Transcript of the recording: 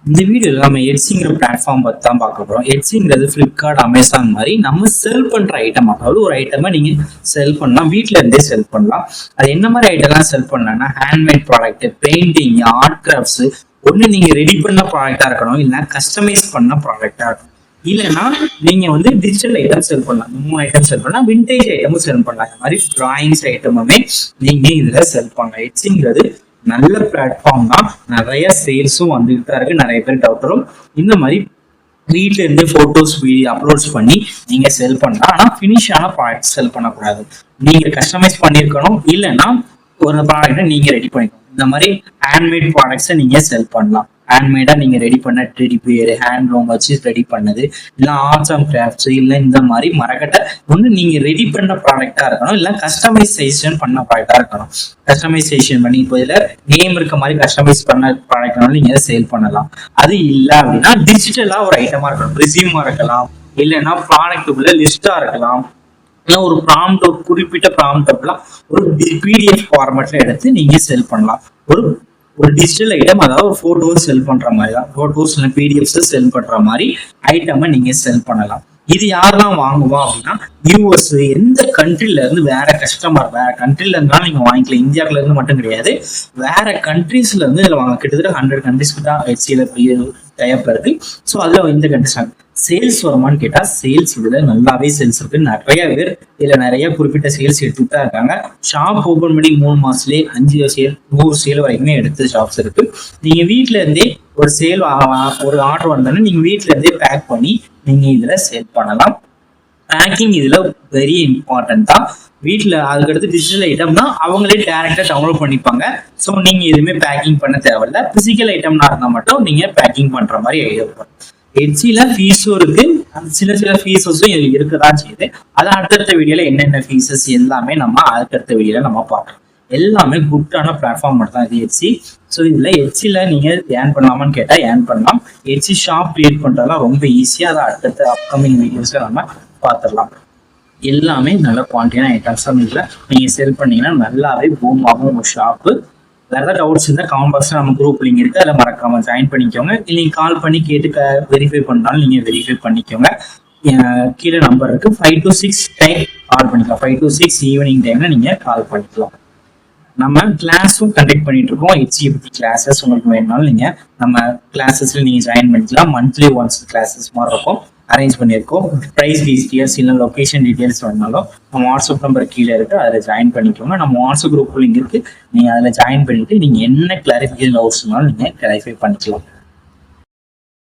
இந்த வீடியோல நம்ம எட்ஸிங்கிற பிளாட்ஃபார்ம் பத்தி தான் பார்க்க போறோம். எட்ஸிங்கிறது ஃபிளிப்கார்ட், அமேசான் மாதிரி நம்ம செல் பண்ற ஐட்டம். அதாவது ஒரு ஐட்டமா நீங்க செல் பண்ணலாம், வீட்ல இருந்தே செல் பண்ணலாம். அது என்ன மாதிரி ஐட்டம்லாம் செல் பண்ணலாம்னா handmade product, painting, art crafts. ஒண்ணு நீங்க ரெடி பண்ண ப்ராடக்டா இருக்கணும், இல்லைன்னா கஸ்டமைஸ் பண்ண ப்ராடக்டா இருக்கணும். இல்லைன்னா நீங்க டிஜிட்டல் ஐட்டம் செல் பண்ணலாம். 3 ஐட்டம் செல் பண்ணலாம், விண்டேஜ் ஐட்டமும் செல் பண்ணலாம். இந்த மாதிரி டிராயிங்ஸ் ஐட்டமுமே நீங்க இதுல செல் பண்ணலாம். எட்ஸிங்கிறது நல்ல பிளாட்ஃபார்ம் தான். நிறைய சேல்ஸும் வந்துட்டு தான் இருக்கு. நிறைய பேர் டவுட் வரும். இந்த மாதிரி வீட்ல இருந்து போட்டோஸ் வீடியோ அப்லோட்ஸ் பண்ணி நீங்க செல் பண்ணலாம். ஆனா பினிஷான ப்ராடக்ட் செல் பண்ணக்கூடாது. நீங்க கஸ்டமைஸ் பண்ணிருக்கணும், இல்லைன்னா ஒரு ப்ராடக்ட்டை நீங்க ரெடி பண்ணிக்கணும். இந்த மாதிரி ஹேண்ட்மேட் ப்ராடக்ட்ஸை நீங்க செல் பண்ணலாம். ஹேண்ட்மேடா நீங்க ரெடி பண்ண டெடி பியர், ஹேண்ட் லோம் வச்சு ரெடி பண்ணது, இல்ல ஆர்ட்ஸ் அண்ட் கிராஃப்ட்ஸ், இல்ல இந்த மாதிரி மரக்கட்டை நீங்க ரெடி பண்ண ப்ராடக்டா இருக்கணும், இல்ல கஸ்டமைசேஷன் பண்ண ப்ராடக்டா இருக்கணும். கஸ்டமைசேஷன் பண்ணி இப்போ இதுல நேம் இருக்க மாதிரி கஸ்டமைஸ் பண்ண ப்ராடக்ட்னாலும் நீங்க சேல் பண்ணலாம். அது இல்ல அப்படின்னா டிஜிட்டலா ஒரு ஐட்டமா இருக்கணும். ரெசியூமா இருக்கலாம், இல்லைன்னா ப்ராடக்ட்டுக்குள்ள லிஸ்டா இருக்கலாம், இல்ல ஒரு ப்ராம்ப்ட், ஒரு குறிப்பிட்ட ப்ராம்ப்ட்லாம் ஒரு பிடிஎஃப் ஃபார்மேட்ல எடுத்து நீங்க செல் பண்ணலாம். ஒரு டிஜிட்டல் ஐட்டம், அதாவது ஒரு போட்டோஸ் செல் பண்ற மாதிரி தான். போட்டோஸ் இல்லை பிடிஎஃப்ஸ் செல் பண்ற மாதிரி ஐட்டமை நீங்க செல் பண்ணலாம். இது யாரெல்லாம் வாங்குவா அப்படின்னா யூஎஸ், எந்த கண்ட்ரில இருந்து வேற கஸ்டமர் வேற கண்ட்ரில இருந்தாலும் நீங்க வாங்கிக்கலாம். இந்தியாவில இருந்து மட்டும் கிடையாது, வேற கண்ட்ரீஸ்ல இருந்து இதுல வாங்க. கிட்டத்தட்ட 100 கண்ட்ரிஸ்க்கு தான் ஹெச்சில டயப் இருக்கு. ஸோ அதுல இந்த கண்ட்ரிஸ் சேல்ஸ் வருமானு கேட்டா சேல்ஸ் இதுல நல்லாவே சேல்ஸ் இருக்கு. நிறைய பேர் இதுல நிறைய குறிப்பிட்ட சேல்ஸ் எடுத்துட்டு தான் இருக்காங்க. ஷாப் ஓபன் பண்ணி 3 மாசத்துலயே 5 சேல் 100 சேல் வரைக்குமே எடுத்து ஷாப்ஸ் இருக்கு. நீங்க வீட்டுல இருந்தே ஒரு சேல், ஒரு ஆர்டர் வந்தாலும் நீங்க வீட்டுல இருந்தே பேக் பண்ணி நீங்க இதுல சேல் பண்ணலாம். பேக்கிங் இதுல வெரி இம்பார்ட்டன்ட் தான். வீட்டுல அதுக்கடுத்து டிஜிட்டல் ஐட்டம்னா அவங்களே டைரக்டா டவுன்லோட் பண்ணிப்பாங்க. ஸோ நீங்க எதுவுமே பேக்கிங் பண்ண தேவையில்ல. பிசிக்கல் ஐட்டம்னா இருந்தா மட்டும் நீங்க பேக்கிங் பண்ற மாதிரி ஐடியா. எட்ஜில ஃபீஸும் இருக்கு, சில ஃபீஸஸும் இருக்கதான் செய்யுது. அது அடுத்தடுத்த வீடியோல என்னென்ன ஃபீஸஸ் எல்லாமே நம்ம அடுத்தடுத்த வீடியோல நம்ம பார்க்கலாம். எல்லாமே குட்டான பிளாட்ஃபார்ம் மட்டும் தான் இது எட்ஜி. ஸோ இதுல எட்ஜில நீங்க ஏர்ன் பண்ணலாமான்னு கேட்டா ஏர்ன் பண்ணலாம். எட்ஜி ஷாப் கிரியேட் பண்றதுலாம் ரொம்ப ஈஸியா. அதை அடுத்தடுத்த அப்கமிங் வீடியோஸ்ல நம்ம பார்த்துடலாம். எல்லாமே நல்ல குவாலிட்டியான ஐட்டம்ஸாக இதுல நீங்க செல் பண்ணீங்கன்னா நல்லாவே பூம் ஆகும் உங்க ஷாப்பு. வேற ஏதாவது டவுட்ஸ் இருந்தால் கமெண்ட் பாக்ஸ்ல நம்ம குரூப் லிங்க் இருக்கு, அதில் மறக்காம ஜாயின் பண்ணிக்கோங்க. இல்லை நீங்க கால் பண்ணி கேட்டு வெரிஃபை பண்ணாலும் நீங்க வெரிஃபை பண்ணிக்கோங்க. கீழே நம்பர் இருக்கு, 5 to 6 டைம் கால் பண்ணிக்கலாம். 5 to 6 ஈவினிங் டைம்ல நீங்க கால் பண்ணிக்கலாம். நம்ம கிளாஸும் கண்டக்ட் பண்ணிட்டு இருக்கோம். HCPT கிளாஸஸ் உங்களுக்கு வேணும்னாலும் நீங்க நம்ம கிளாஸஸ்ல நீங்க ஜாயின் பண்ணிக்கலாம். மந்த்லி ஒன்ஸ் கிளாஸஸ் மாதிரி இருக்கும், அரேஞ்ச் பண்ணியிருக்கோம். ப்ரைஸ் டீட்டெயில்ஸ் இல்லை லொக்கேஷன் டீட்டெயில்ஸ் வேணாலும் நம்ம வாட்ஸ்அப் நம்பர் கீழே இருக்கு, அதில் ஜாயின் பண்ணிக்கோங்க. நம்ம வாட்ஸ்அப் குரூப் லிங்க் இருக்கு, நீங்க அதில் ஜாயின் பண்ணிட்டு நீங்க என்ன கிளாரிஃபிகேஷன் டவுட்ஸ்னாலும் நீங்க கிளாரிஃபை பண்ணிக்கலாம்.